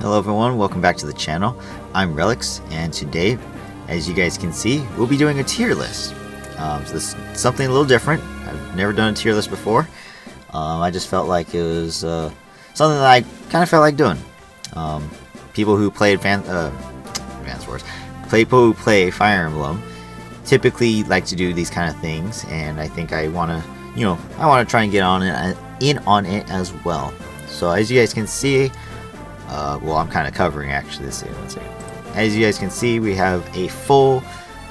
Hello everyone, welcome back to the channel. I'm Relics, and today, as you guys can see, we'll be doing a tier list. So this is something a little different. I've never done a tier list before. I just felt like it was something that I kind of felt like doing. People who play Advance Wars, people who play Fire Emblem, typically like to do these kind of things, and I think I want to, try and get in on it as well. So as you guys can see, I'm kind of covering actually. Let's see. As you guys can see, we have a full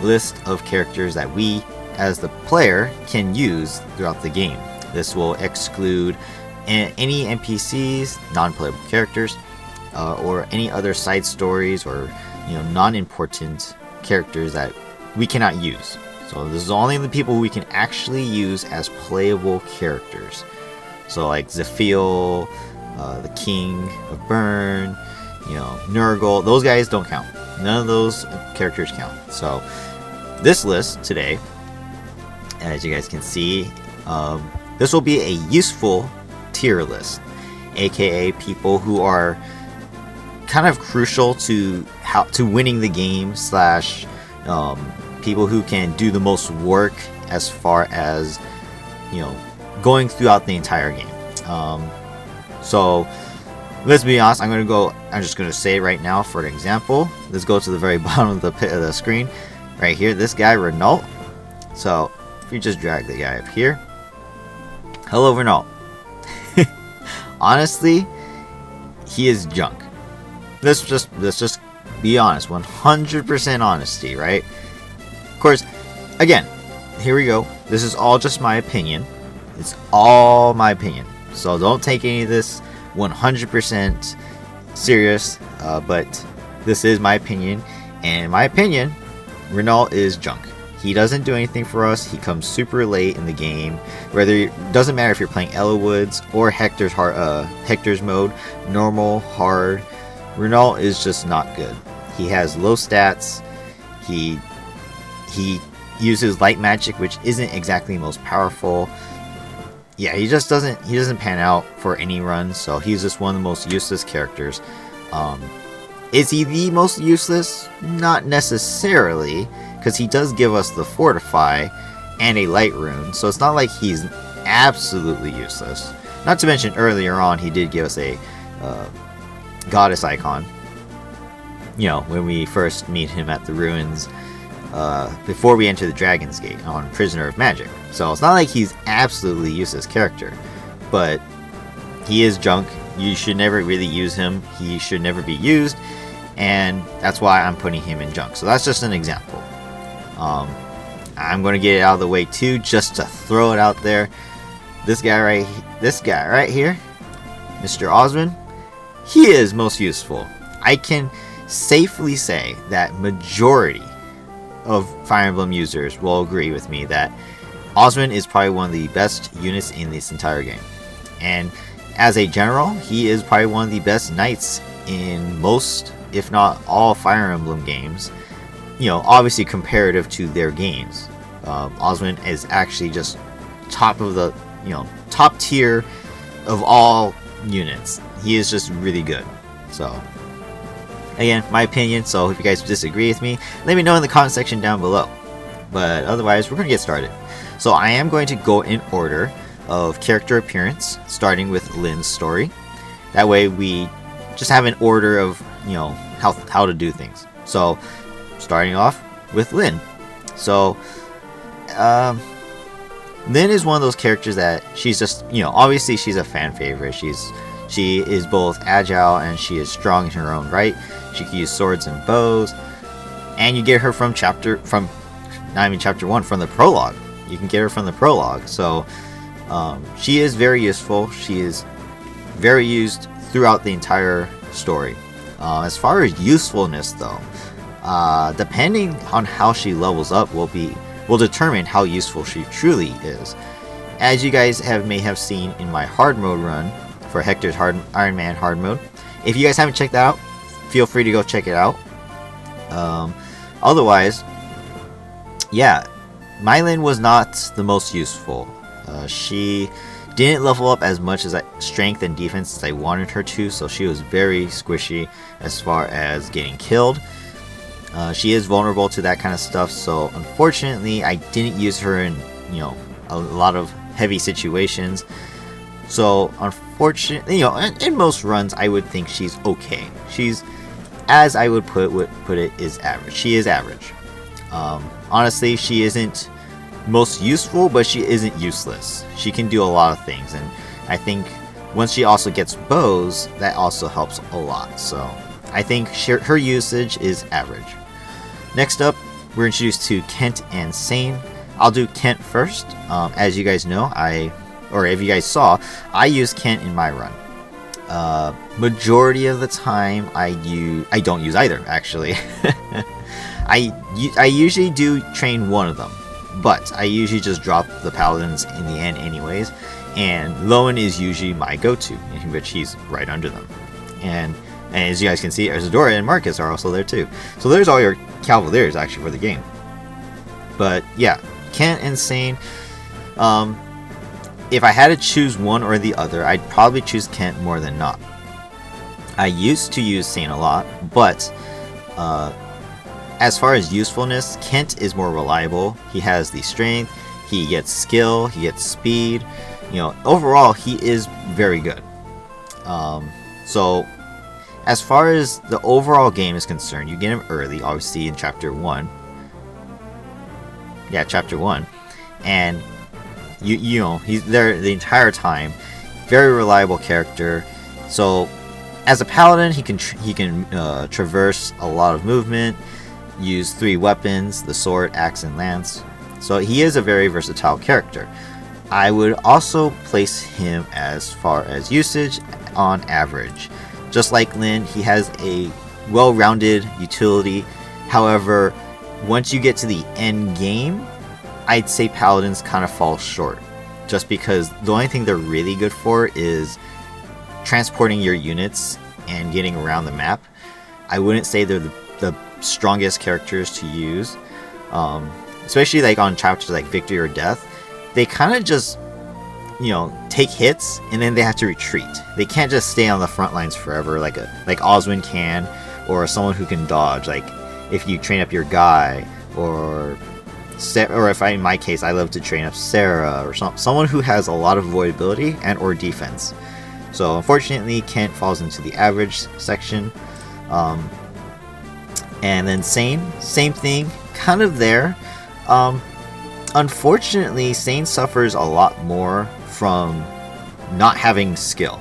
list of characters that we, as the player, can use throughout the game. This will exclude any NPCs, non-playable characters, or any other side stories or non-important characters that we cannot use. So this is only the people we can actually use as playable characters. So like Zephiel, the King of Bern, Nurgle, those guys don't count. None of those characters count. So this list today, as you guys can see, this will be a useful tier list, aka people who are kind of crucial to winning the game, slash people who can do the most work as far as going throughout the entire game. So let's be honest, I'm just gonna say right now, for an example, let's go to the very bottom of the screen right here, this guy Renault. So if you just drag the guy up here, hello Renault. Honestly, he is junk. Let's just be honest, 100% honesty, right? Of course, again, here we go, this is all just my opinion. It's all my opinion, so don't take any of this 100% serious, but this is my opinion, and in my opinion, Renault is junk. He doesn't do anything for us. He comes super late in the game. Doesn't matter if you're playing Elowood's or Hector's mode, normal, hard, Renault is just not good. He has low stats. He uses light magic, which isn't exactly the most powerful. Yeah, he doesn't pan out for any run, so he's just one of the most useless characters. Is he the most useless? Not necessarily, because he does give us the Fortify and a light rune, so it's not like he's absolutely useless. Not to mention, earlier on, he did give us a goddess icon, when we first meet him at the ruins, before we enter the Dragon's Gate on Prisoner of Magic. So it's not like he's absolutely useless character, but he is junk. You should never really use him. He should never be used, and that's why I'm putting him in junk. So that's just an example. I'm going to get it out of the way too, just to throw it out there. This guy right here, Mr. Osmond, he is most useful. I can safely say that majority of Fire Emblem users will agree with me that Osmond is probably one of the best units in this entire game. And as a general, he is probably one of the best knights in most, if not all, Fire Emblem games. Obviously comparative to their games. Osmond is actually just top of the, top tier of all units. He is just really good. So again, my opinion, so if you guys disagree with me, let me know in the comment section down below. But otherwise, we're going to get started. So I am going to go in order of character appearance, starting with Lynn's story. That way we just have an order of, how to do things. So starting off with Lynn. So Lynn is one of those characters that she's just, obviously she's a fan favorite. She is both agile and she is strong in her own right. She can use swords and bows, and you get her from not even chapter 1, from the prologue. You can get her from the prologue. So she is very useful. She is very used throughout the entire story. As far as usefulness though, depending on how she levels up will determine how useful she truly is. As you guys may have seen in my hard mode run for Hector's Ironman Hard-mode. If you guys haven't checked that out, feel free to go check it out. Otherwise, yeah, Mylin was not the most useful. She Didn't level up as much as strength and defense as I wanted her to, so she was very squishy as far as getting killed. She is vulnerable to that kind of stuff, so unfortunately I didn't use her in, a lot of heavy situations. So unfortunately, in most runs I would think she's okay. She's, as I would put it, is average. She is average. Honestly, she isn't most useful, but she isn't useless. She can do a lot of things, and I think once she also gets bows, that also helps a lot. So I think her usage is average. Next up, we're introduced to Kent and Sane. I'll do Kent first. As you guys know, or if you guys saw, I use Kent in my run. Majority of the time I don't use either, actually. I usually do train one of them, but I usually just drop the paladins in the end anyways, and Lowen is usually my go-to, in which he's right under them. And as you guys can see, Isadora and Marcus are also there too. So there's all your Cavaliers actually for the game. But yeah, Kent and Sane. If I had to choose one or the other, I'd probably choose Kent more than not. I used to use Sane a lot, but as far as usefulness, Kent is more reliable. He has the strength, he gets skill, he gets speed. Overall, he is very good. So as far as the overall game is concerned, you get him early, obviously in Chapter 1. Yeah, Chapter 1. And he's there the entire time. Very reliable character. So as a paladin, he can traverse a lot of movement, use 3 weapons, the sword, axe, and lance. So he is a very versatile character. I would also place him, as far as usage, on average. Just like Lyn, he has a well-rounded utility. However, once you get to the end game, I'd say paladins kind of fall short, just because the only thing they're really good for is transporting your units and getting around the map. I wouldn't say they're the strongest characters to use, especially like on chapters like Victory or Death. They kind of just take hits and then they have to retreat. They can't just stay on the front lines forever like Oswin can, or someone who can dodge, like if you train up your guy, or if in my case I love to train up Sarah, or someone who has a lot of avoidability and or defense. So unfortunately, Kent falls into the average section. And then Sane, same thing, kind of there. Unfortunately, Sane suffers a lot more from not having skill.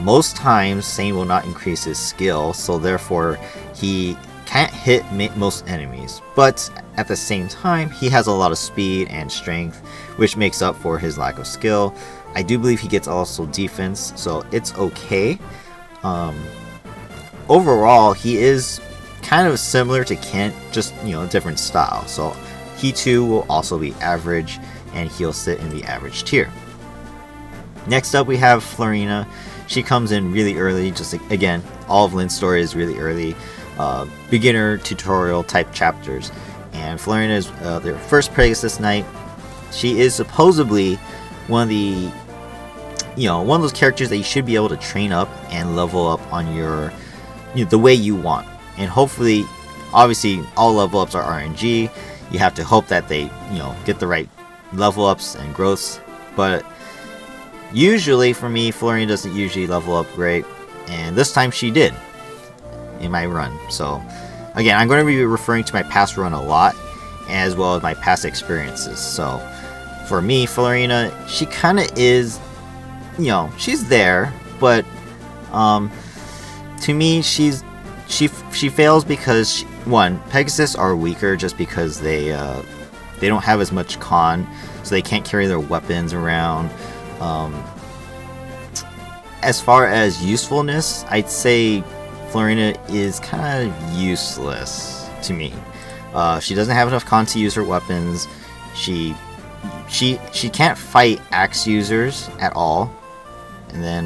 Most times, Sane will not increase his skill, so therefore he can't hit most enemies. But at the same time, he has a lot of speed and strength, which makes up for his lack of skill. I do believe he gets also defense, so it's okay. Overall, he is kind of similar to Kent, just different style. So he too will also be average, and he'll sit in the average tier. Next up, we have Florina. She comes in really early, just like, again, all of Lyn's story is really early, beginner tutorial type chapters. And Florina is their first Pegasus Knight. She is supposedly one of the, one of those characters that you should be able to train up and level up on your, the way you want. And hopefully, obviously, all level ups are RNG. You have to hope that they, get the right level ups and growths. But usually, for me, Florina doesn't usually level up great. And this time she did in my run. So, again, I'm going to be referring to my past run a lot, as well as my past experiences. So, for me, Florina, she kind of is, she's there. But, to me, she fails because one, Pegasus are weaker just because they don't have as much con, so they can't carry their weapons around. As far as usefulness, I'd say Florina is kind of useless to me. She doesn't have enough con to use her weapons. She can't fight axe users at all, and then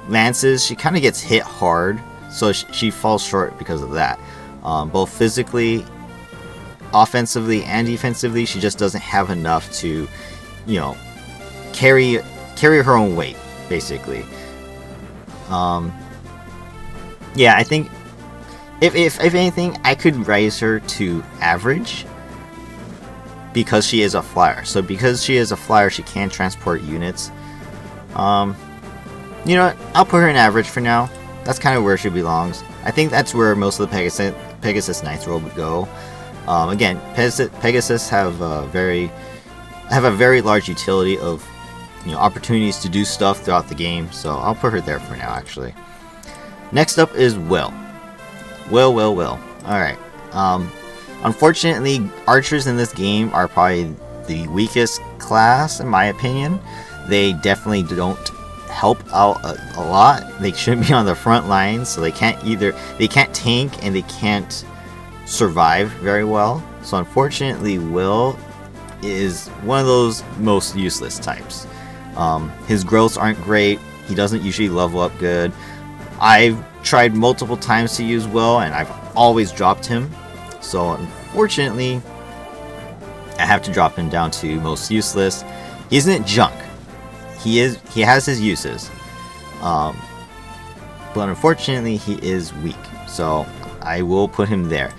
lances, she kind of gets hit hard. So she falls short because of that. Both physically, offensively, and defensively, she just doesn't have enough to, carry her own weight, basically. Yeah, I think if anything, I could raise her to average because she is a flyer. So because she is a flyer, she can transport units. You know what? I'll put her in average for now. That's kind of where she belongs. I think that's where most of the Pegasus Knights role would go. Again, Pegasus have a very large utility of, you know, opportunities to do stuff throughout the game. So I'll put her there for now, actually. Next up is Will. Will. Alright. Unfortunately, archers in this game are probably the weakest class, in my opinion. They definitely don't help out a lot. They should be on the front lines, so they can't tank and they can't survive very well. So unfortunately, Will is one of those most useless types. His growths aren't great. He doesn't usually level up good. I've tried multiple times to use Will, and I've always dropped him. So unfortunately, I have to drop him down to most useless. He isn't junk. He has his uses. But unfortunately, he is weak. So I will put him there.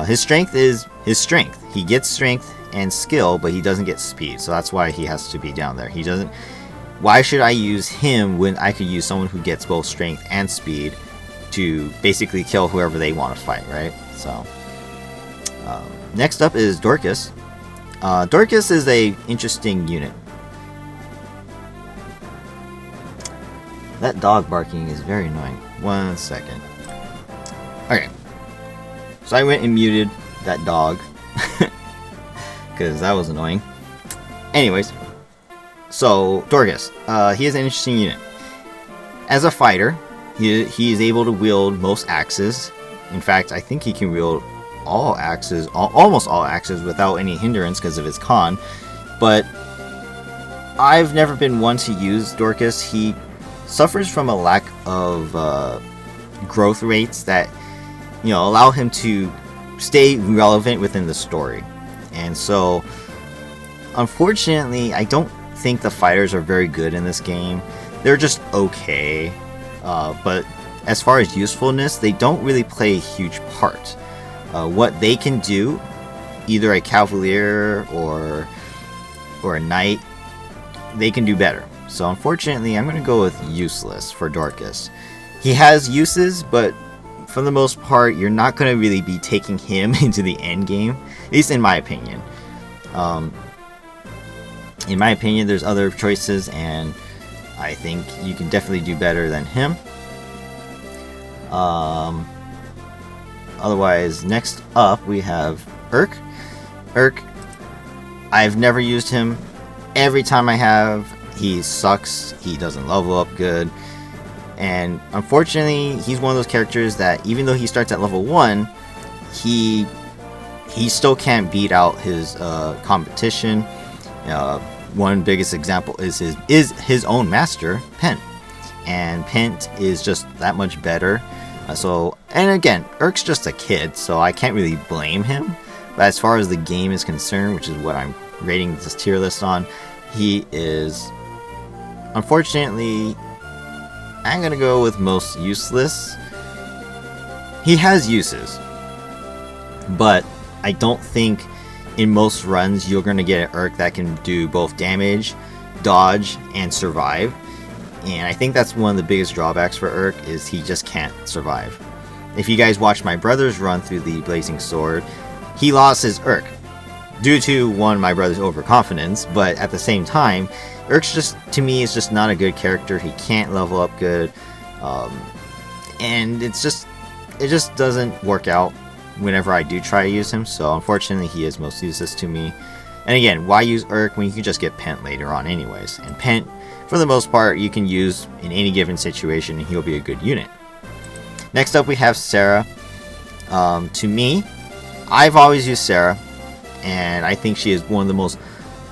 His strength is his strength. He gets strength and skill, but he doesn't get speed. So that's why he has to be down there. He doesn't. Why should I use him when I could use someone who gets both strength and speed to basically kill whoever they want to fight, right? So next up is Dorcas. Dorcas is a interesting unit. That dog barking is very annoying. 1 second. Okay. So I went and muted that dog because that was annoying. Anyways. So, Dorcas, he is an interesting unit. As a fighter, he is able to wield most axes. In fact, I think he can wield all axes, almost all axes, without any hindrance because of his con. But I've never been one to use Dorcas. He suffers from a lack of growth rates that, you know, allow him to stay relevant within the story. And so, unfortunately, I don't think the fighters are very good in this game. They're just okay, but as far as usefulness, they don't really play a huge part. What they can do, either a cavalier or a knight, they can do better. So unfortunately, I'm going to go with useless for Dorcas. He has uses, but for the most part, you're not going to really be taking him into the end game, at least in my opinion. In my opinion, there's other choices, and I think you can definitely do better than him. Otherwise, next up we have Urk. Urk, I've never used him. Every time I have, he sucks. He doesn't level up good. And unfortunately, he's one of those characters that even though he starts at level 1, he still can't beat out his competition. One biggest example is his own master, Pent. And Pent is just that much better. And again, Urk's just a kid, so I can't really blame him. But as far as the game is concerned, which is what I'm rating this tier list on, he is, unfortunately, I'm going to go with most useless. He has uses, but I don't think in most runs you're going to get an Urk that can do both damage, dodge, and survive. And I think that's one of the biggest drawbacks for Urk, is he just can't survive. If you guys watch my brother's run through the Blazing Sword, he lost his Urk due to, one, my brother's overconfidence, but at the same time, Urk's just, to me, is just not a good character. He can't level up good, and it just doesn't work out whenever I do try to use him. So unfortunately, he is most useless to me. And again, why use Urk when you can just get Pent later on anyways? And Pent, for the most part, you can use in any given situation, and he'll be a good unit. Next up, we have Sarah. To me, I've always used Sarah, and I think she is one of the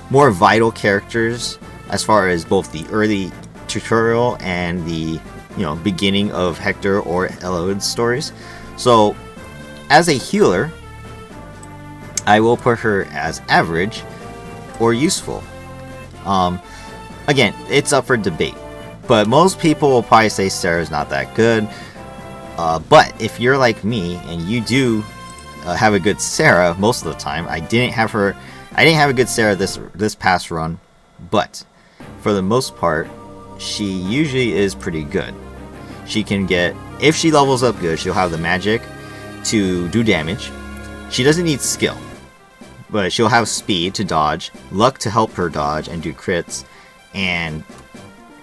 more vital characters as far as both the early tutorial and the beginning of Hector or Eloyd's stories. So, as a healer, I will put her as average or useful. Again, it's up for debate, but most people will probably say Sarah's not that good. But if you're like me and you do have a good Sarah most of the time, I didn't have a good Sarah this past run, but for the most part, she usually is pretty good. She can get, if she levels up good, she'll have the magic to do damage. She doesn't need skill, but she'll have speed to dodge, luck to help her dodge and do crits, and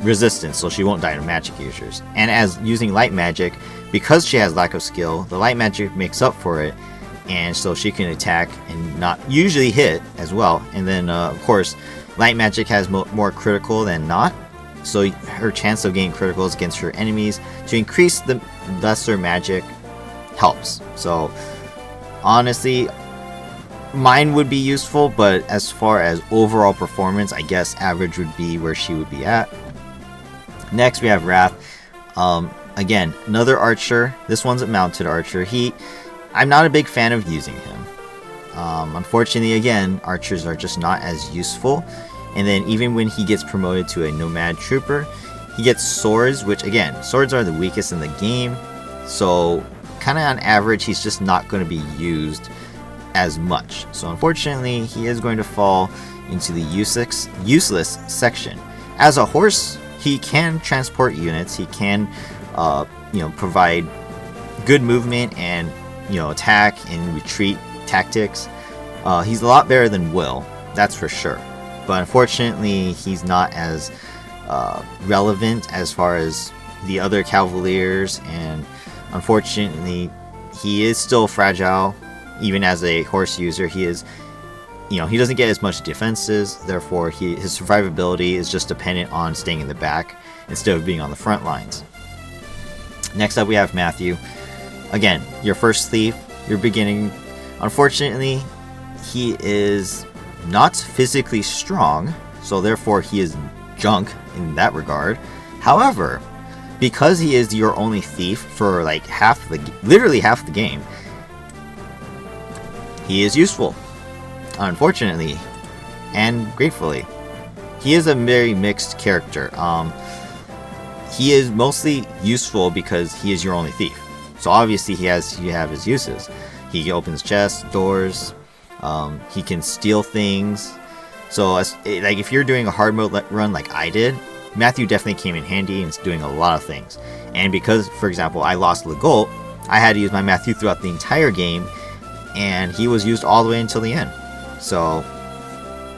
resistance, so she won't die to magic users. And as using light magic, because she has lack of skill, the light magic makes up for it, and so she can attack and not usually hit as well. And then of course, light magic has more critical than not, so her chance of getting criticals against her enemies to increase the lesser magic helps. So honestly, mine would be useful, but as far as overall performance, I guess average would be where she would be at. Next we have Wrath. Again, another archer. This one's a mounted archer. I'm not a big fan of using him. Unfortunately, again, archers are just not as useful. And then even when he gets promoted to a nomad trooper, he gets swords, which again, swords are the weakest in the game. So kind of on average, he's just not going to be used as much. So unfortunately, he is going to fall into the useless section. As a horse, he can transport units. He can, provide good movement and attack and retreat tactics. He's a lot better than Will, that's for sure. But unfortunately, he's not as relevant as far as the other Cavaliers, and unfortunately, he is still fragile. Even as a horse user, he is, he doesn't get as much defenses. Therefore, his survivability is just dependent on staying in the back instead of being on the front lines. Next up, we have Matthew. Again, your first thief, your beginning. Unfortunately, he is not physically strong, so therefore he is junk in that regard. However, because he is your only thief for like literally half the game, he is useful, unfortunately, and gratefully. He is a very mixed character. He is mostly useful because he is your only thief. So obviously you have his uses. He opens chests, doors, he can steal things. So if you're doing a hard mode run like I did, Matthew definitely came in handy and is doing a lot of things. And because, for example, I lost Legault, I had to use my Matthew throughout the entire game, and he was used all the way until the end. So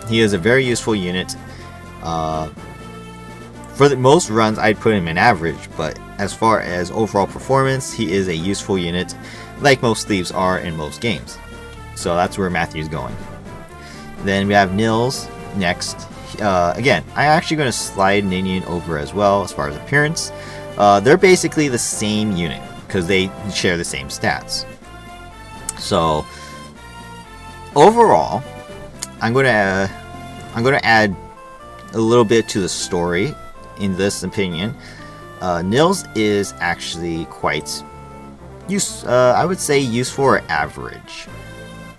he is a very useful unit. For the most runs, I'd put him in average, but as far as overall performance, he is a useful unit, like most thieves are in most games. So that's where Matthew's going. Then we have Nils next. Again, I'm actually going to slide Ninian over as well as far as appearance. They're basically the same unit because they share the same stats. So overall, I'm going to add a little bit to the story in this opinion. Nils is actually quite I would say useful or average.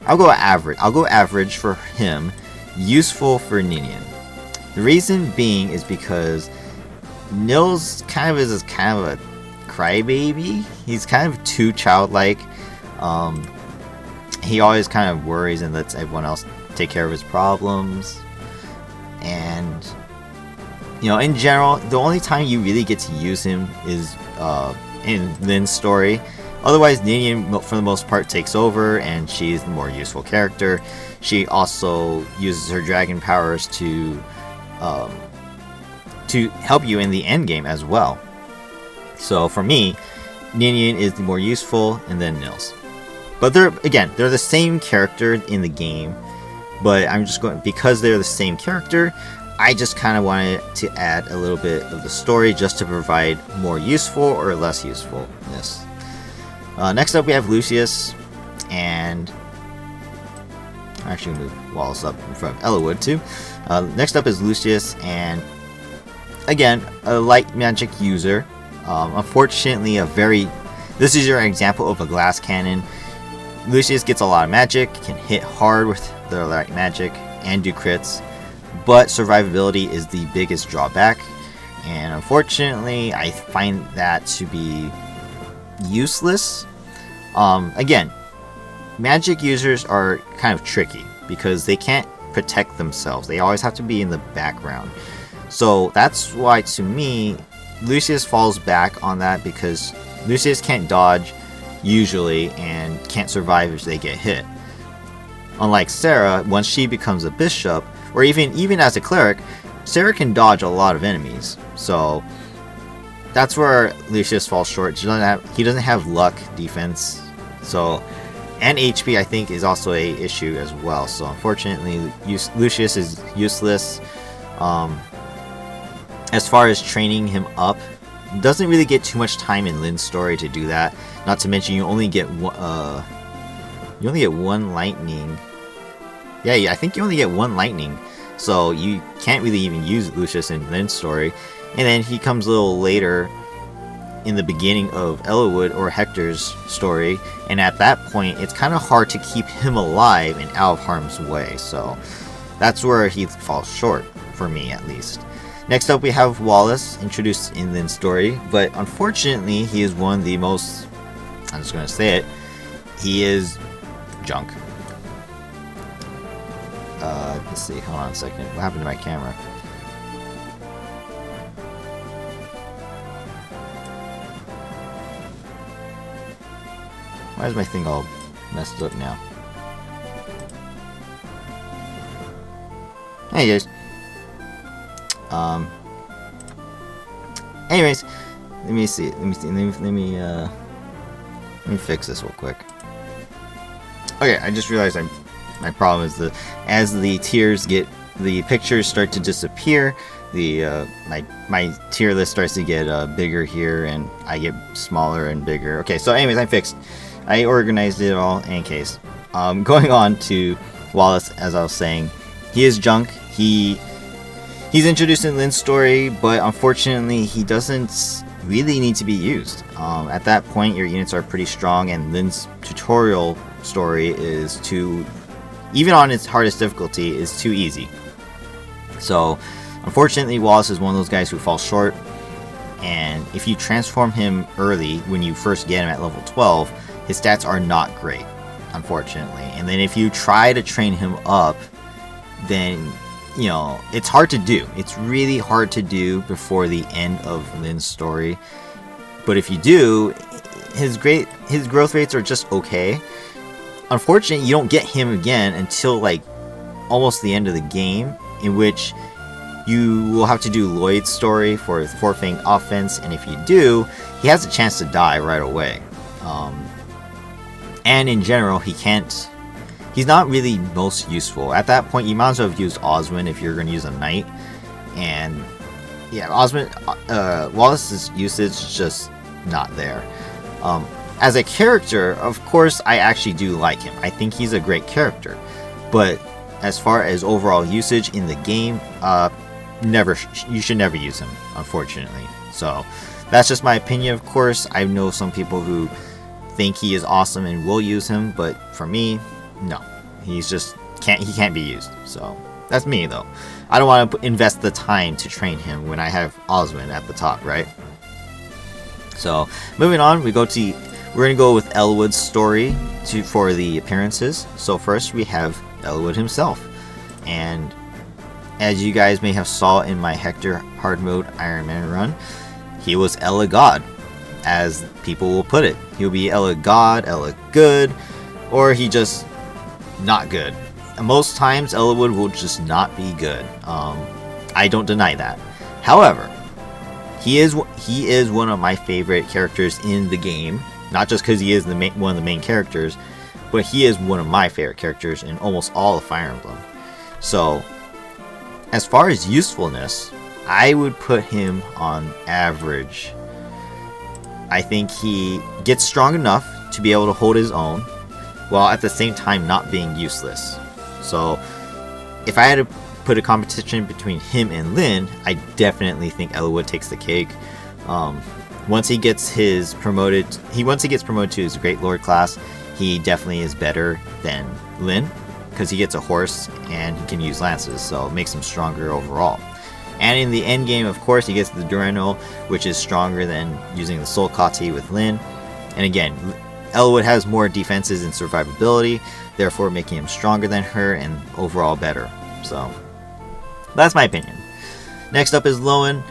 I'll go average for him, useful for Ninian. The reason being is because Nils is kind of a crybaby. He's kind of too childlike. He always kind of worries and lets everyone else take care of his problems. And in general, the only time you really get to use him is in Lynn's story. Otherwise, Ninian, for the most part, takes over, and she's the more useful character. She also uses her dragon powers to help you in the end game as well. So for me, Ninian is the more useful, and then Nils. But they're the same character in the game. But I'm just going, because they're the same character, I just kind of wanted to add a little bit of the story just to provide more useful or less usefulness. Next up we have Lucius, and I'm actually going to move Wallace up in front of Ellawood too. Next up is Lucius, and again, a light magic user. Unfortunately, this is your example of a glass cannon. Lucius gets a lot of magic, can hit hard with their light magic, and do crits. but survivability is the biggest drawback, and unfortunately I find that to be useless. Again, magic users are kind of tricky because they can't protect themselves. They always have to be in the background. So that's why, to me, Lucius falls back on that, because Lucius can't dodge usually and can't survive if they get hit. Unlike Sarah, once she becomes a bishop, or even as a cleric, Sarah can dodge a lot of enemies. So that's where Lucius falls short. He doesn't have luck defense. So, and HP I think is also a issue as well. So unfortunately, Lucius is useless. As far as training him up, doesn't really get too much time in Lynn's story to do that. Not to mention you only get one lightning. Yeah, I think you only get one lightning. So you can't really even use Lucius in Lynn's story. And then he comes a little later in the beginning of Eliwood or Hector's story, and at that point it's kind of hard to keep him alive and out of harm's way. So that's where he falls short, for me at least. Next up we have Wallace, introduced in Lynn's story, but unfortunately he is one of the most, I'm just going to say it, he is junk. Let's see, hold on a second, what happened to my camera? Why is my thing all messed up now? Hey guys. Anyways, let me fix this real quick. Okay, I just realized my problem is as the tiers the pictures start to disappear, my tier list starts to get bigger here, and I get smaller and bigger. Okay, so anyways, I fixed. I organized it all in case. Going on to Wallace, as I was saying, he is junk. He's introduced in Lynn's story, but unfortunately he doesn't really need to be used. At that point your units are pretty strong, and Lynn's tutorial story is even on its hardest difficulty, is too easy. So unfortunately Wallace is one of those guys who falls short, and if you transform him early when you first get him at level 12, his stats are not great, unfortunately. And then if you try to train him up, then, you know, it's hard to do. It's really hard to do before the end of Lynn's story. But if you do, his growth rates are just okay. Unfortunately, you don't get him again until like almost the end of the game, in which you will have to do Lloyd's story for the Four Fang offense, and if you do, he has a chance to die right away. And in general, he's not really most useful. At that point, you might as well have used Oswin if you're going to use a knight. And yeah, Wallace's usage is just not there. As a character, of course, I actually do like him. I think he's a great character. But as far as overall usage in the game, you should never use him, unfortunately. So that's just my opinion, of course. I know some people who think he is awesome and will use him, but for me, no. He can't be used. So that's me, though. I don't want to invest the time to train him when I have Oswin at the top, right? So moving on, we're gonna go with Eliwood's story for the appearances. So first we have Eliwood himself, and as you guys may have saw in my Hector Hard-mode Ironman run, he was Ella God, as people will put it. He'll be Ella God, Ella Good, or he just not good. And most times Eliwood will just not be good. I don't deny that. However, he is one of my favorite characters in the game. Not just because he is one of the main characters, but he is one of my favorite characters in almost all of Fire Emblem. So, as far as usefulness, I would put him on average. I think he gets strong enough to be able to hold his own, while at the same time not being useless. So, if I had to put a competition between him and Lyn, I definitely think Eliwood takes the cake. Once he gets promoted to his Great Lord class, he definitely is better than Lyn. because he gets a horse and he can use lances, so it makes him stronger overall. And in the end game, of course, he gets the Duranno, which is stronger than using the Soul Kati with Lyn. And again, Elwood has more defenses and survivability, therefore making him stronger than her and overall better. So that's my opinion. Next up is Lowen.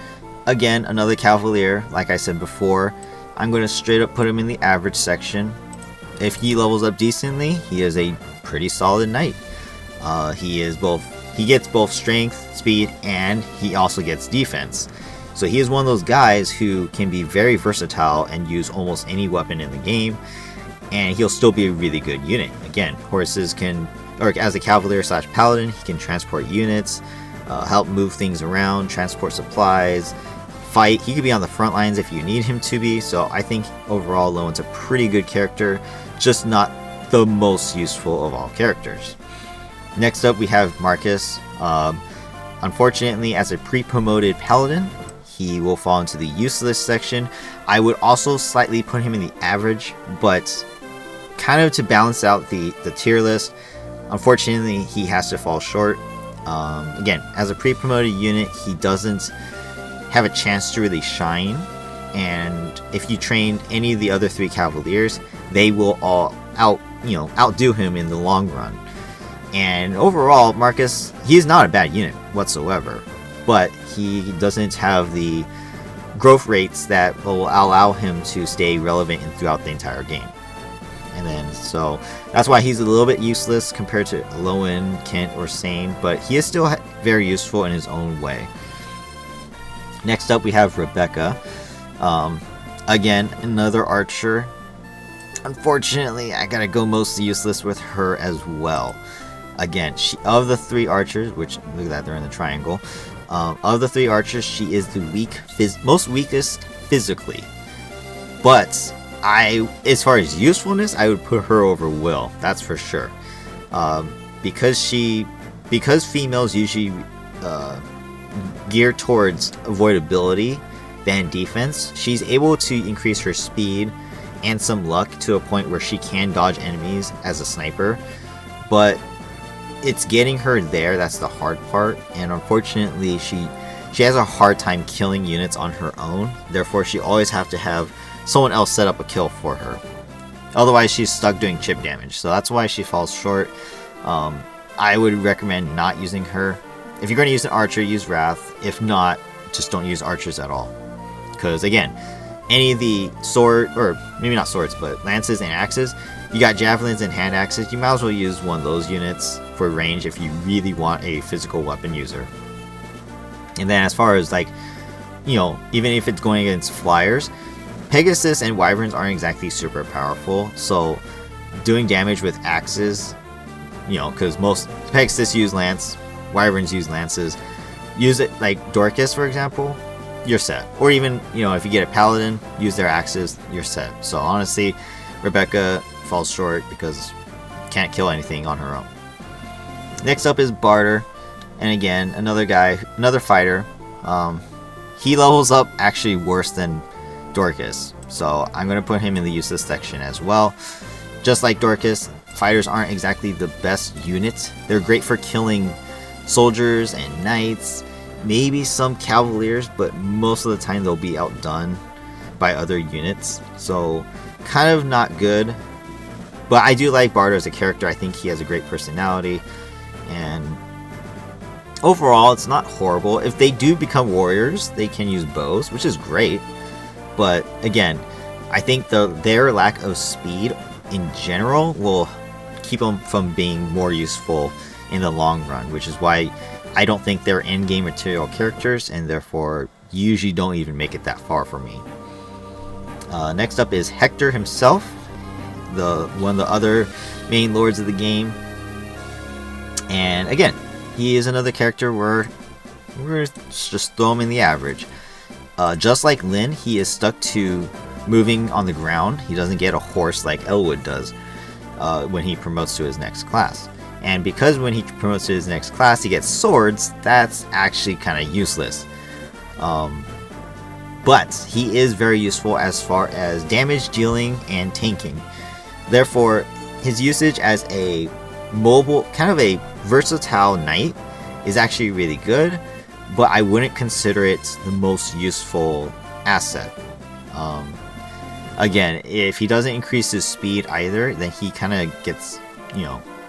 Again, another Cavalier. Like I said before, I'm going to straight up put him in the average section. If he levels up decently, he is a pretty solid knight. He gets both strength, speed, and he also gets defense. So he is one of those guys who can be very versatile and use almost any weapon in the game, and he'll still be a really good unit. Again, horses can, or as a Cavalier slash Paladin, he can transport units, help move things around, transport supplies, fight. He could be on the front lines if you need him to be. So I think overall Lowen's a pretty good character, just not the most useful of all characters. Next up we have Marcus. Unfortunately, as a pre-promoted Paladin, he will fall into the useless section. I would also slightly put him in the average, but kind of to balance out the tier list, unfortunately he has to fall short. Again, as a pre-promoted unit, he doesn't have a chance to really shine, and if you train any of the other 3 Cavaliers, they will all outdo him in the long run. And overall, Marcus, he is not a bad unit whatsoever, but he doesn't have the growth rates that will allow him to stay relevant throughout the entire game. And then, so that's why he's a little bit useless compared to Lowen, Kent, or Sane, but he is still very useful in his own way. Next up, we have Rebecca. Again, another archer. Unfortunately, I gotta go mostly useless with her as well. Again, of the 3 archers, which, look at that, they're in the triangle. Of the 3 archers, she is the most weakest physically. But as far as usefulness, I would put her over Will. That's for sure. Because females usually gear towards avoidability than defense, she's able to increase her speed and some luck to a point where she can dodge enemies as a sniper. But it's getting her there that's the hard part, and unfortunately she has a hard time killing units on her own. Therefore, she always have to have someone else set up a kill for her. Otherwise, she's stuck doing chip damage. So that's why she falls short. I would recommend not using her. If you're going to use an archer, use Wrath. If not, just don't use archers at all. Because again, any of the sword, or maybe not swords, but lances and axes, you got javelins and hand axes, you might as well use one of those units for range if you really want a physical weapon user. And then as far as even if it's going against flyers, Pegasus and Wyverns aren't exactly super powerful, so doing damage with axes, because most Pegasus use lance, Wyverns use lances, use it like Dorcas for example, you're set. Or even, if you get a Paladin, use their axes, you're set. So honestly, Rebecca falls short because can't kill anything on her own. Next up is Barter, and again, another fighter. He levels up actually worse than Dorcas, so I'm going to put him in the useless section as well. Just like Dorcas, fighters aren't exactly the best units. They're great for killing soldiers and knights, maybe some Cavaliers, but most of the time they'll be outdone by other units, so kind of not good. But I do like Barter as a character. I think he has a great personality, and overall it's not horrible. If they do become warriors, they can use bows, which is great. But again, I think their lack of speed in general will keep them from being more useful in the long run, which is why I don't think they're in-game material characters, and therefore usually don't even make it that far for me. Next up is Hector himself, one of the other main lords of the game. And again, he is another character where we're just throw him in the average. Just like Lyn, he is stuck to moving on the ground. He doesn't get a horse like Elwood does when he promotes to his next class. And because when he promotes to his next class he gets swords, that's actually kind of useless. But he is very useful as far as damage dealing and tanking. Therefore, his usage as a mobile, kind of a versatile knight is actually really good, but I wouldn't consider it the most useful asset. Again, if he doesn't increase his speed either, then he kind of gets,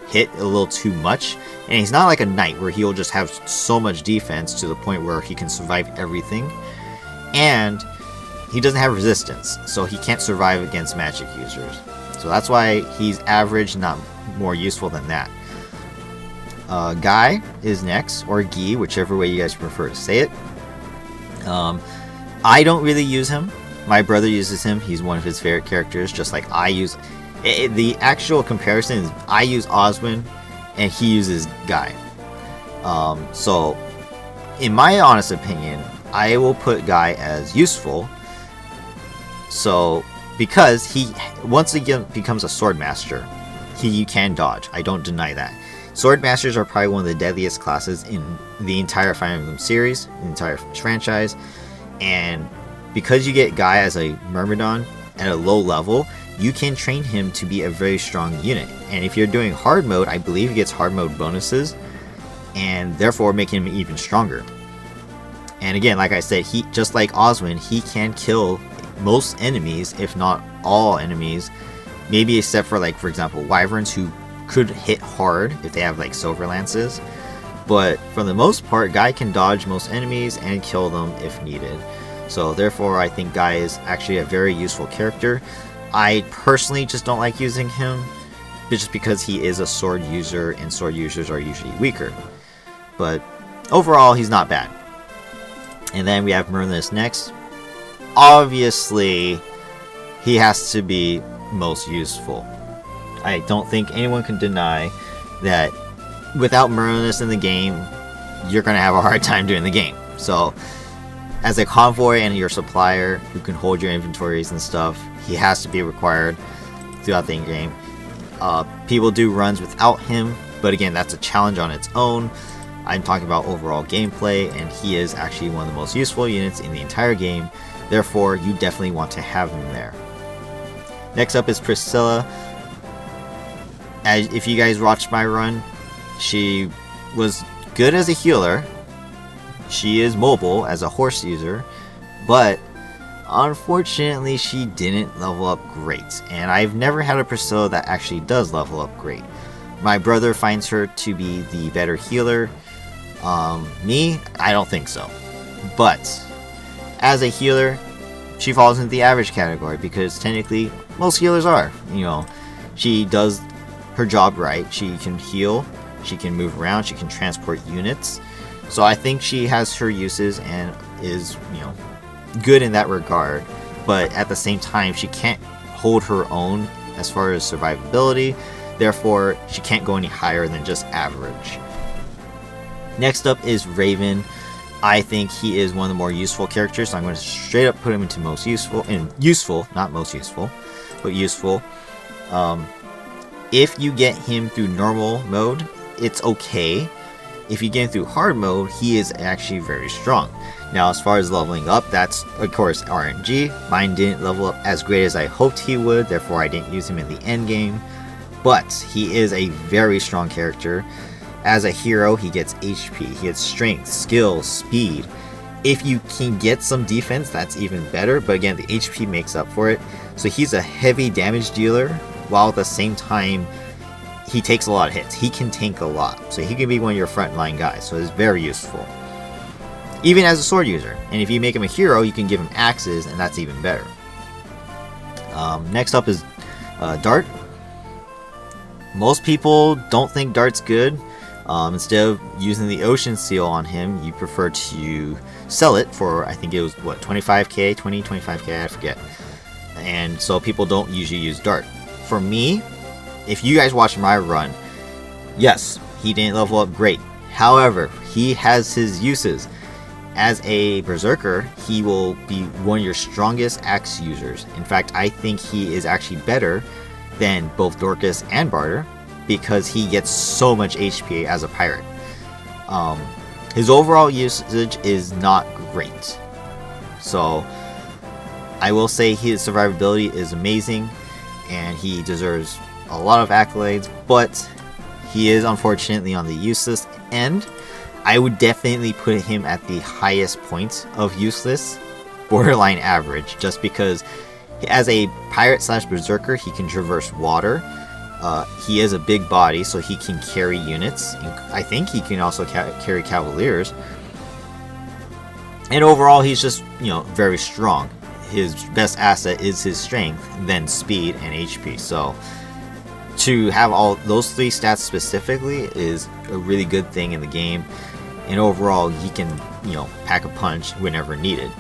hit a little too much. And he's not like a knight where he'll just have so much defense to the point where he can survive everything. And he doesn't have resistance, so he can't survive against magic users. So that's why he's average, not more useful than that. Guy is next, or Guy, whichever way you guys prefer to say it. I don't really use him. My brother uses him. He's one of his favorite characters, just like I use. The actual comparison is I use Oswin, and he uses Guy. So, in my honest opinion, I will put Guy as useful. So, because he, once again, becomes a sword master, you can dodge. I don't deny that. Sword masters are probably one of the deadliest classes in the entire Fire Emblem series, the entire franchise, and because you get Guy as a Myrmidon at a low level, you can train him to be a very strong unit. And if you're doing hard mode, I believe he gets hard mode bonuses, and therefore making him even stronger. And again, like I said, he, just like Oswin, he can kill most enemies, if not all enemies, maybe except for, like, for example, wyverns, who could hit hard if they have like silver lances. But for the most part, Guy can dodge most enemies and kill them if needed. So therefore, I think Guy is actually a very useful character. I personally just don't like using him, just because he is a sword user, and sword users are usually weaker. But overall, he's not bad. And then we have Merlinus next. Obviously, he has to be most useful. I don't think anyone can deny that without Merlinus in the game, you're going to have a hard time doing the game. So, as a convoy and your supplier who can hold your inventories and stuff, he has to be required throughout the game. People do runs without him, but again, that's a challenge on its own. I'm talking about overall gameplay, and he is actually one of the most useful units in the entire game. Therefore, you definitely want to have him there. Next up is Priscilla. If you guys watched my run, she was good as a healer. She is mobile as a horse user, but unfortunately she didn't level up great, and I've never had a Priscilla that actually does level up great. My brother finds her to be the better healer. Me, I don't think so. But as a healer, she falls into the average category, because technically most healers are. She does her job right. She can heal, she can move around, she can transport units. So I think she has her uses and is, good in that regard. But at the same time, she can't hold her own as far as survivability. Therefore, she can't go any higher than just average. Next up is Raven. I think he is one of the more useful characters, so I'm going to straight up put him into most useful, not most useful, but useful. If you get him through normal mode, it's okay. If you get him through hard mode, he is actually very strong. Now, as far as leveling up, that's of course RNG. Mine didn't level up as great as I hoped he would, therefore I didn't use him in the end game. But he is a very strong character. As a hero, he gets HP, he gets strength, skill, speed. If you can get some defense, that's even better, but again, the HP makes up for it. So he's a heavy damage dealer, while at the same time, he takes a lot of hits. He can tank a lot, so he can be one of your frontline guys, so it's very useful. Even as a sword user, and if you make him a hero, you can give him axes, and that's even better. Next up is Dart. Most people don't think Dart's good. Instead of using the ocean seal on him, you prefer to sell it for, I think it was, 25k, 25k, I forget. And so people don't usually use Dart. For me, if you guys watch my run, yes, he didn't level up great. However, he has his uses. As a berserker, he will be one of your strongest axe users. In fact, I think he is actually better than both Dorcas and Barter, because he gets so much HP as a pirate. His overall usage is not great. So I will say his survivability is amazing, and he deserves a lot of accolades, but He is unfortunately on the useless end. I would definitely put him at the highest point of useless, borderline average, just because as a pirate slash berserker, he can traverse water. He is a big body, so he can carry units. I think he can also carry cavaliers. And overall, he's just, very strong. His best asset is his strength, then speed and HP. So to have all those 3 stats specifically is a really good thing in the game. And overall, he can, pack a punch whenever needed.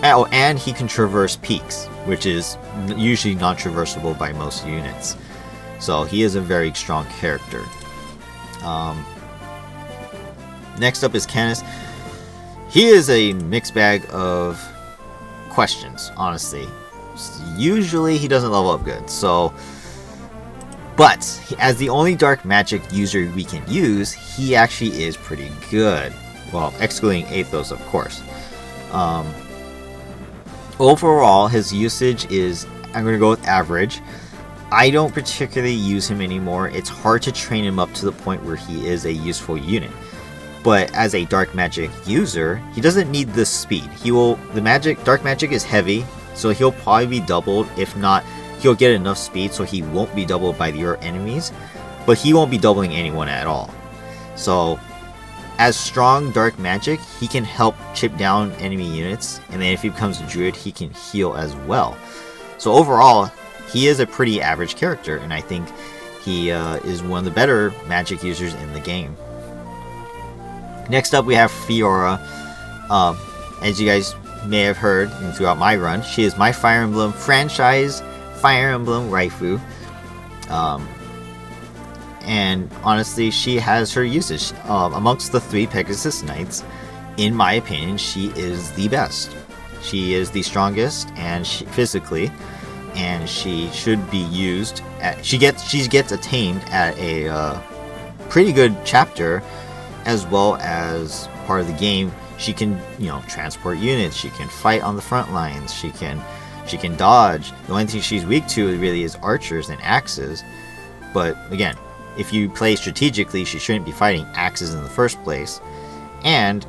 Oh, and he can traverse peaks, which is usually non-traversable by most units. So he is a very strong character. Next up is Canis. He is a mixed bag of questions, honestly. Usually he doesn't level up good, but as the only dark magic user we can use, he actually is pretty good. Well, excluding Athos, of course. Overall, his usage is, I'm going to go with average. I don't particularly use him anymore. It's hard to train him up to the point where he is a useful unit. But as a dark magic user, he doesn't need the speed. Dark magic is heavy, so he'll probably be doubled. If not, he'll get enough speed so he won't be doubled by your enemies, but he won't be doubling anyone at all. So as strong dark magic, he can help chip down enemy units, and then if he becomes a druid, he can heal as well. So overall, he is a pretty average character, and I think he is one of the better magic users in the game. Next up, we have Fiora. As you guys may have heard throughout my run, she is my Fire Emblem franchise Fire Emblem waifu. And honestly, she has her usage. Amongst the 3 Pegasus Knights, in my opinion, she is the best. She is the strongest and physically, and she should be used. She gets attained at a pretty good chapter, as well as part of the game. She can, transport units. She can fight on the front lines. She can dodge. The only thing she's weak to really is archers and axes. But again, if you play strategically, she shouldn't be fighting axes in the first place. And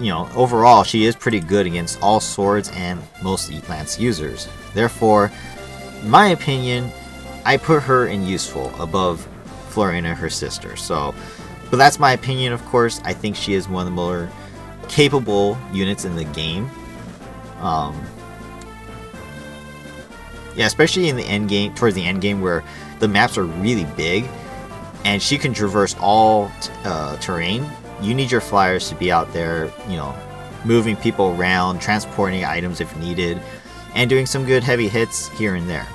overall, she is pretty good against all swords and most lance users. Therefore, in my opinion, I put her in useful above Florina, her sister. But that's my opinion, of course. I think she is one of the more capable units in the game. Especially in the end game, towards the end game, where the maps are really big, and she can traverse all terrain. You need your flyers to be out there, moving people around, transporting items if needed, and doing some good heavy hits here and there.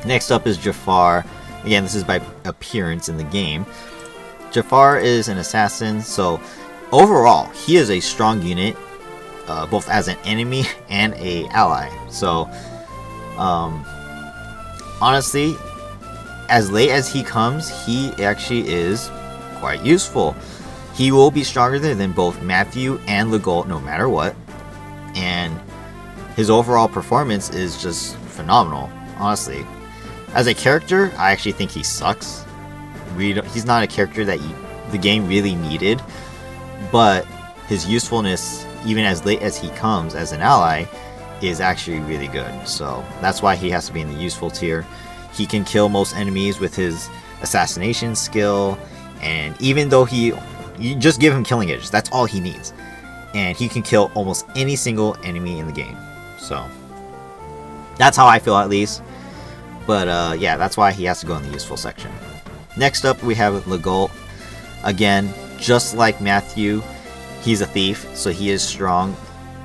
Next up is Jafar. Again, this is by appearance in the game. Jafar is an assassin, so overall, he is a strong unit, both as an enemy and a ally. So, honestly, as late as he comes, he actually is quite useful. He will be stronger than both Matthew and Legault, no matter what, and his overall performance is just phenomenal, honestly. As a character, I actually think he sucks. He's not a character that the game really needed, but his usefulness, even as late as he comes as an ally, is actually really good. So that's why he has to be in the useful tier. He can kill most enemies with his assassination skill, and even though you just give him killing edges, that's all he needs, and he can kill almost any single enemy in the game. So that's how I feel, at least. But yeah, that's why he has to go in the useful section. Next up, we have Legault. Again, just like Matthew, he's a thief, so he is strong.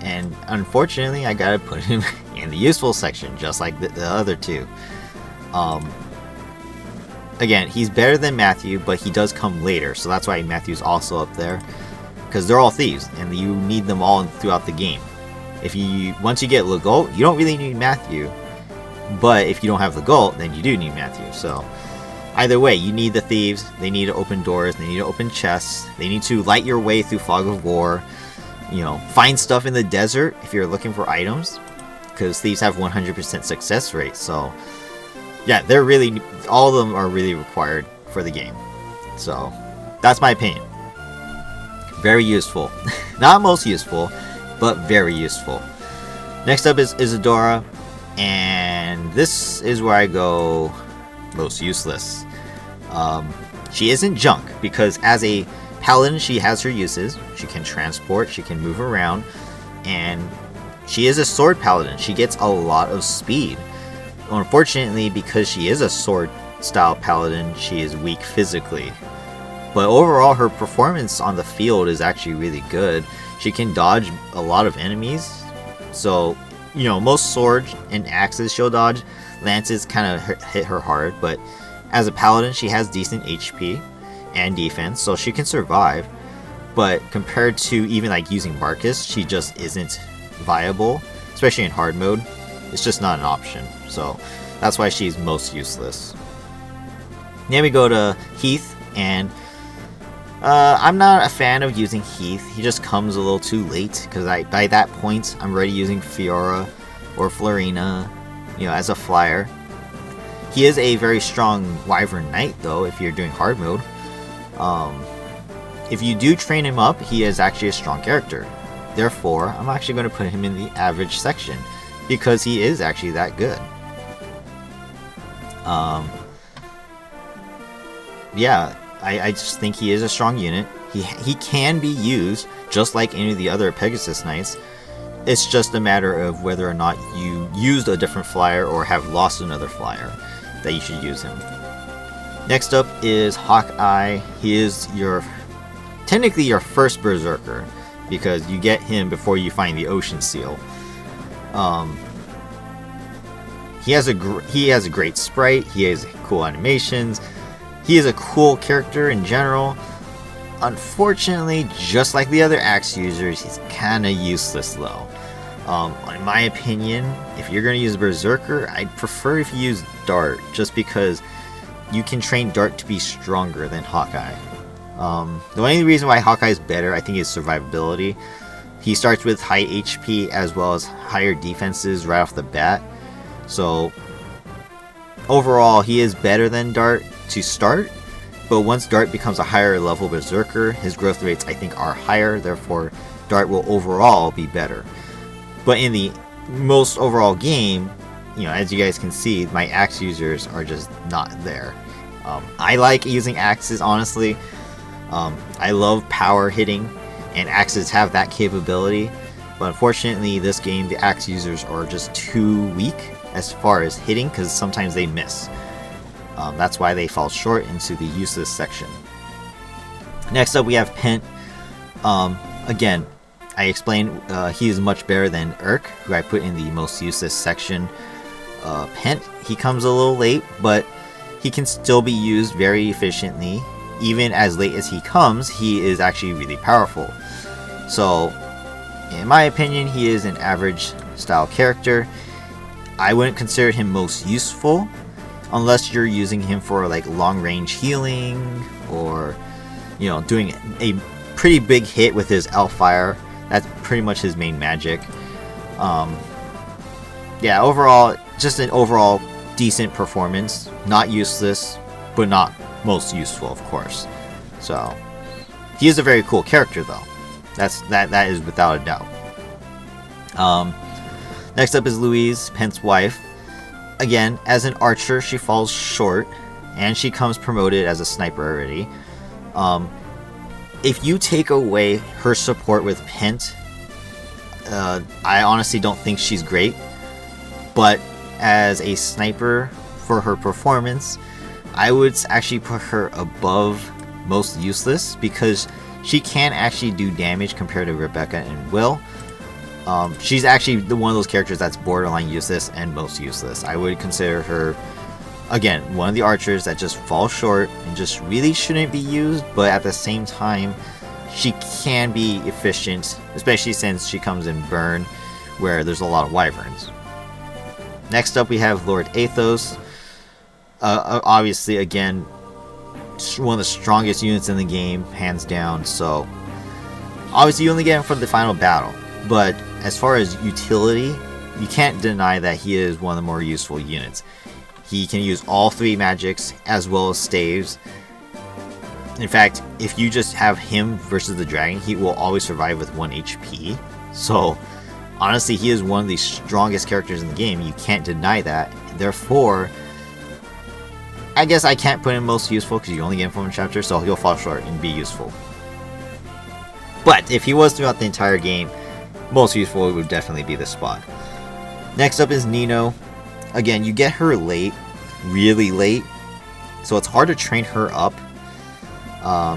And unfortunately, I gotta put him in the useful section, just like the other 2. Again, he's better than Matthew, but he does come later, so that's why Matthew's also up there. Because they're all thieves, and you need them all throughout the game. Once you get Legault, you don't really need Matthew. But if you don't have Legault, then you do need Matthew. So either way, you need the thieves. They need to open doors. They need to open chests. They need to light your way through fog of war. Find stuff in the desert if you're looking for items, because thieves have 100% success rate. So yeah, all of them are really required for the game. So that's my opinion. Very useful. Not most useful, but very useful. Next up is Isadora, and this is where I go most useless. She isn't junk, because as a paladin she has her uses. She can transport, she can move around, and she is a sword paladin. She gets a lot of speed. Unfortunately, because she is a sword style paladin, she is weak physically. But overall, her performance on the field is actually really good. She can dodge a lot of enemies. So, you know, most swords and axes she'll dodge. Lances kind of hit her hard, but as a paladin, she has decent HP and defense, so she can survive. But compared to even like using Marcus, she just isn't viable, especially in hard mode. It's just not an option. So that's why she's most useless. Then we go to Heath, and I'm not a fan of using Heath. He just comes a little too late, because by that point I'm already using Fiora or Florina, you know, as a flyer. He is a very strong Wyvern Knight though, if you're doing hard mode. If you do train him up, he is actually a strong character. Therefore, I'm actually going to put him in the average section, because he is actually that good. Yeah, I just think he is a strong unit. He can be used just like any of the other Pegasus Knights. It's just a matter of whether or not you used a different flyer or have lost another flyer that you should use him. Next up is Hawkeye. He is technically your first Berserker, because you get him before you find the Ocean Seal. He has a great sprite. He has cool animations. He is a cool character in general. Unfortunately, just like the other axe users, he's kind of useless though. In my opinion, if you're going to use Berserker, I'd prefer if you use Dart, just because you can train Dart to be stronger than Hawkeye. The only reason why Hawkeye is better, I think, is survivability. He starts with high HP as well as higher defenses right off the bat. So overall, he is better than Dart to start. But once Dart becomes a higher level Berserker, his growth rates, I think, are higher. Therefore, Dart will overall be better. But in the most overall game, you know, as you guys can see, my axe users are just not there. I like using axes, honestly. I love power hitting, and axes have that capability. But unfortunately, this game, the axe users are just too weak as far as hitting, because sometimes they miss. That's why they fall short into the useless section. Next up, we have Pent. Again, I explained he is much better than Urk, who I put in the most useless section. Pent, he comes a little late, but he can still be used very efficiently. Even as late as he comes, he is actually really powerful. So, in my opinion, he is an average style character. I wouldn't consider him most useful, unless you're using him for like long range healing, or, you know, doing a pretty big hit with his Elfire. That's pretty much his main magic. Yeah, overall, just an overall decent performance. Not useless, but not most useful, of course. So he is a very cool character though. That is without a doubt. Next up is Louise, Pent's wife. Again, as an archer, she falls short, and she comes promoted as a sniper already. If you take away her support with Pent, I honestly don't think she's great. But as a sniper, for her performance, I would actually put her above most useless, because she can actually do damage compared to Rebecca and Will. She's actually one of those characters that's borderline useless and most useless. I would consider her, again, one of the archers that just falls short and just really shouldn't be used, but at the same time, she can be efficient, especially since she comes in Burn, where there's a lot of wyverns. Next up, we have Lord Athos. Obviously, again, one of the strongest units in the game, hands down. So, obviously, you only get him for the final battle. But as far as utility, you can't deny that he is one of the more useful units. He can use all three magics as well as staves. In fact, if you just have him versus the dragon, he will always survive with 1 HP. So, honestly, he is one of the strongest characters in the game. You can't deny that. Therefore, I guess I can't put him most useful because you only get him from one chapter, so he'll fall short and be useful. But if he was throughout the entire game, most useful would definitely be this spot. Next up is Nino. Again, you get her late, really late, so it's hard to train her up.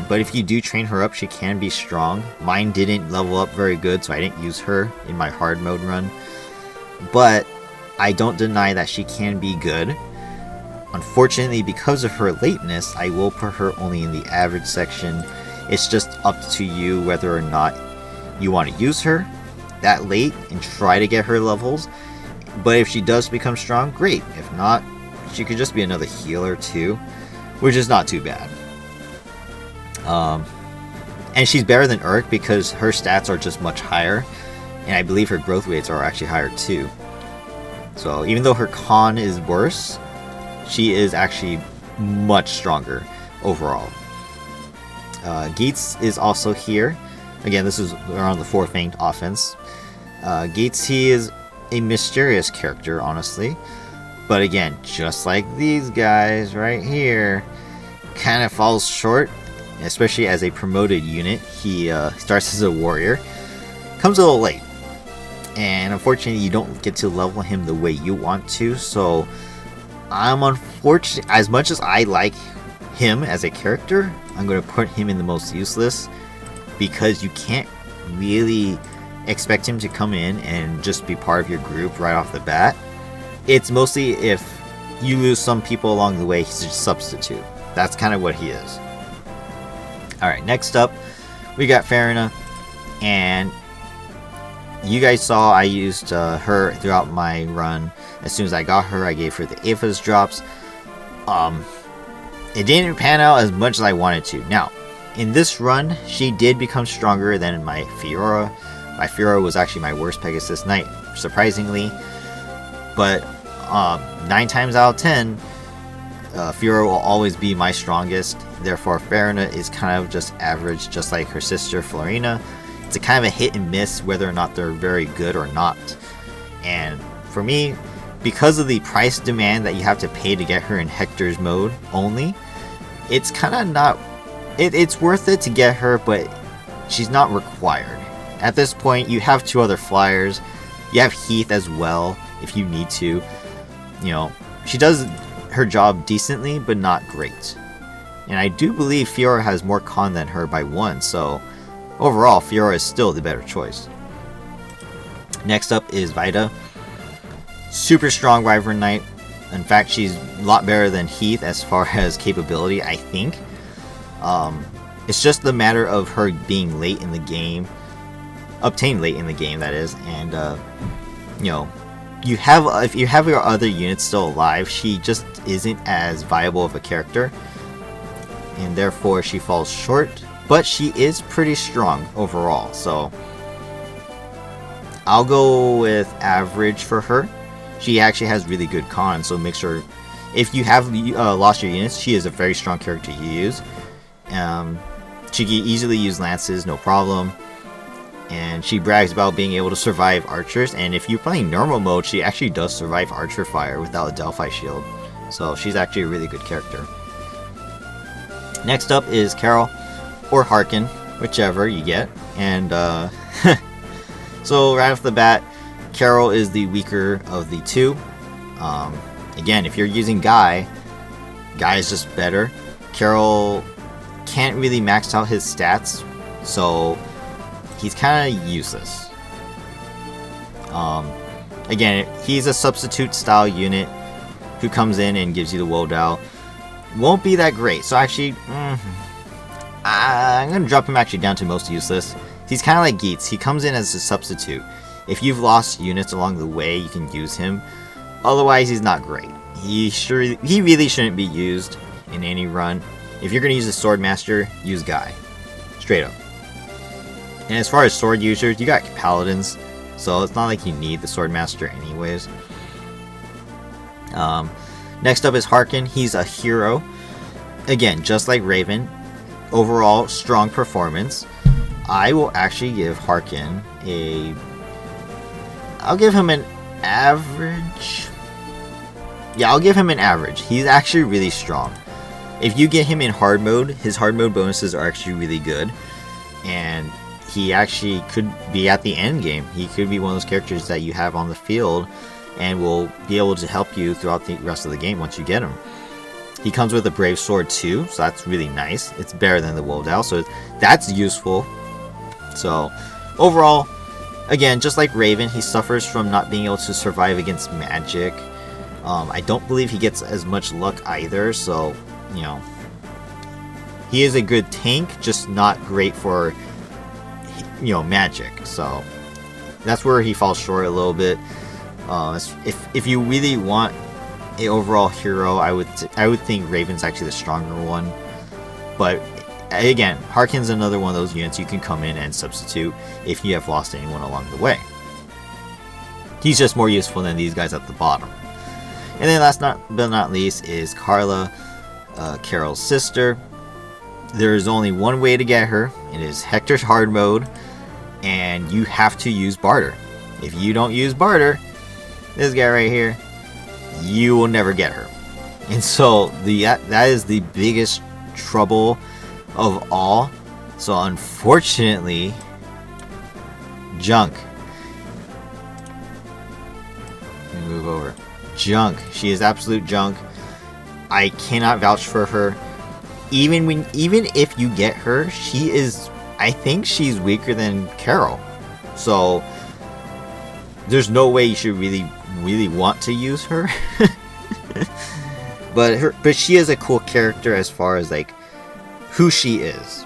But if you do train her up, she can be strong. Mine didn't level up very good, so I didn't use her in my hard mode run. But I don't deny that she can be good. Unfortunately, because of her lateness, I will put her only in the average section. It's just up to you whether or not you want to use her that late and try to get her levels. But if she does become strong, great. If not, she could just be another healer too, which is not too bad. And she's better than Urk because her stats are just much higher, and I believe her growth rates are actually higher too. So even though her con is worse, she is actually much stronger overall. Gates is also here. Again, this is around the 4-fanged offense. Gates, he is a mysterious character, honestly. But again, just like these guys right here, kind of falls short, especially as a promoted unit. He starts as a warrior, comes a little late, and unfortunately you don't get to level him the way you want to. So I'm unfortunate, as much as I like him as a character, I'm going to put him in the most useless, because you can't really expect him to come in and just be part of your group right off the bat. It's mostly if you lose some people along the way, he's a substitute. That's kind of what he is. Alright, next up, we got Farina, and you guys saw I used her throughout my run. As soon as I got her, I gave her the Aphis drops. It didn't pan out as much as I wanted to. Now, in this run, she did become stronger than my Fiora. My Fiora was actually my worst Pegasus Knight, surprisingly. But 9 times out of 10, Fiora will always be my strongest. Therefore, Farina is kind of just average, just like her sister Florina. It's a kind of a hit and miss whether or not they're very good or not. And for me, because of the price demand that you have to pay to get her in Hector's mode only, it's kind of not... It's worth it to get her, but she's not required. At this point, you have 2 other flyers. You have Heath as well, if you need to. You know, she does her job decently, but not great. And I do believe Fiora has more con than her by 1, so overall, Fiora is still the better choice. Next up is Vida. Super strong Wyvern Knight. In fact, she's a lot better than Heath as far as capability, I think. It's just the matter of her being late in the game. Obtained late in the game, that is. And, you know, if you have your other units still alive, she just isn't as viable of a character. And therefore, she falls short. But she is pretty strong overall, so I'll go with average for her. She actually has really good con, so make sure if you have lost your units, she is a very strong character to use. She can easily use lances, no problem. And she brags about being able to survive archers, and if you're playing normal mode, she actually does survive archer fire without a Delphi shield. So she's actually a really good character. Next up is Carol, or Harkin, whichever you get. And so right off the bat, Carol is the weaker of the 2. Again, if you're using Guy is just better. Carol can't really max out his stats, so he's kind of useless. Again, he's a substitute style unit who comes in and gives you the Wodow. Won't be that great, so actually I'm going to drop him actually down to most useless. He's kind of like Geats. He comes in as a substitute. If you've lost units along the way, you can use him. Otherwise, he's not great. He really shouldn't be used in any run. If you're going to use a Swordmaster, use Guy. Straight up. And as far as sword users, you got Paladins, so it's not like you need the Swordmaster anyways. Next up is Harkin. He's a hero. Again, just like Raven, overall strong performance, I will actually give Harkin I'll give him an average. Yeah, I'll give him an average. He's actually really strong. If you get him in hard mode, his hard mode bonuses are actually really good. And he actually could be at the end game. He could be one of those characters that you have on the field and will be able to help you throughout the rest of the game once you get him. He comes with a Brave Sword too, so that's really nice. It's better than the Wolfdale, so that's useful. So, overall, again, just like Raven, he suffers from not being able to survive against magic. I don't believe he gets as much luck either, so, you know, he is a good tank, just not great for, you know, magic. So, that's where he falls short a little bit. If you really want a overall hero, I would think Raven's actually the stronger one. But again, Harkin's another one of those units you can come in and substitute if you have lost anyone along the way. He's just more useful than these guys at the bottom. And then last but not least is Carla, Carol's sister. There is only one way to get her. It is Hector's hard mode, and you have to use barter. If you don't use barter, this guy right here, you will never get her. And so that is the biggest trouble of all. So unfortunately, Junk. Let me move over. Junk. She is absolute junk. I cannot vouch for her. Even if you get her, she is, I think she's weaker than Carol. So there's no way you should really want to use her. but she is a cool character as far as like who she is.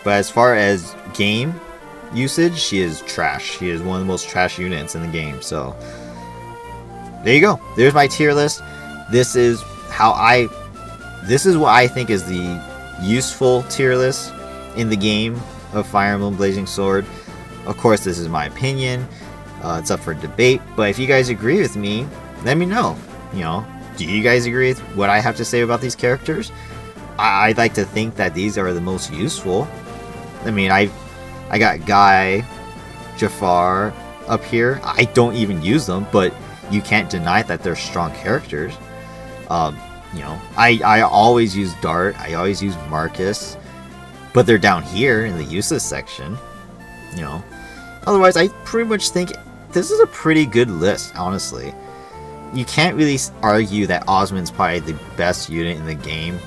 But as far as game usage, she is trash. She is one of the most trash units in the game. So there you go. There's my tier list. This is what I think is the useful tier list in the game of Fire Emblem Blazing Sword. Of course, this is my opinion. It's up for debate. But if you guys agree with me, let me know. You know, do you guys agree with what I have to say about these characters? I'd like to think that these are the most useful. I mean, I got Guy, Jafar up here. I don't even use them, but you can't deny that they're strong characters. You know, I always use Dart. I always use Marcus, but they're down here in the useless section. You know, otherwise, I pretty much think this is a pretty good list, honestly. You can't really argue that Osmond's probably the best unit in the game.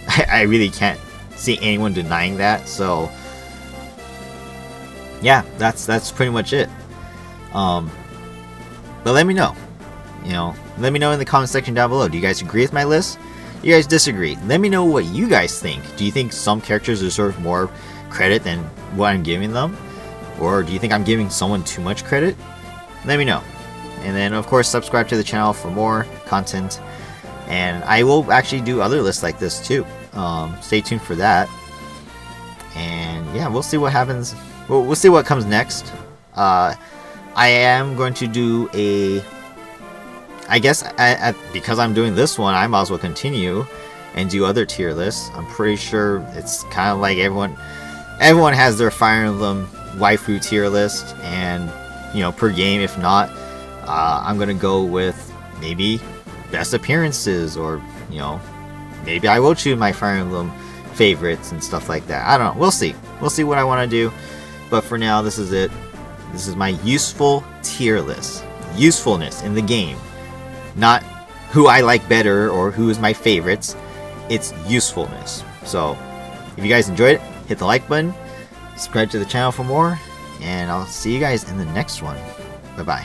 I really can't see anyone denying that. So yeah, that's pretty much it. But let me know. You know, let me know in the comment section down below. Do you guys agree with my list? Do you guys disagree? Let me know what you guys think. Do you think some characters deserve more credit than what I'm giving them? Or do you think I'm giving someone too much credit? Let me know. And then, of course, subscribe to the channel for more content. And I will actually do other lists like this too. Stay tuned for that. And yeah, we'll see what happens. We'll see what comes next. I am going to do a... I guess because I'm doing this one, I might as well continue and do other tier lists. I'm pretty sure it's kind of like everyone has their Fire Emblem waifu tier list, and you know, per game. If not, I'm gonna go with maybe best appearances, or you know, maybe I will choose my Fire Emblem favorites and stuff like that. I don't know. We'll see. We'll see what I want to do. But for now, this is it. This is my useful tier list. Usefulness in the game. Not who I like better or who is my favorites. It's usefulness. So, if you guys enjoyed it, hit the like button. Subscribe to the channel for more. And I'll see you guys in the next one. Bye-bye.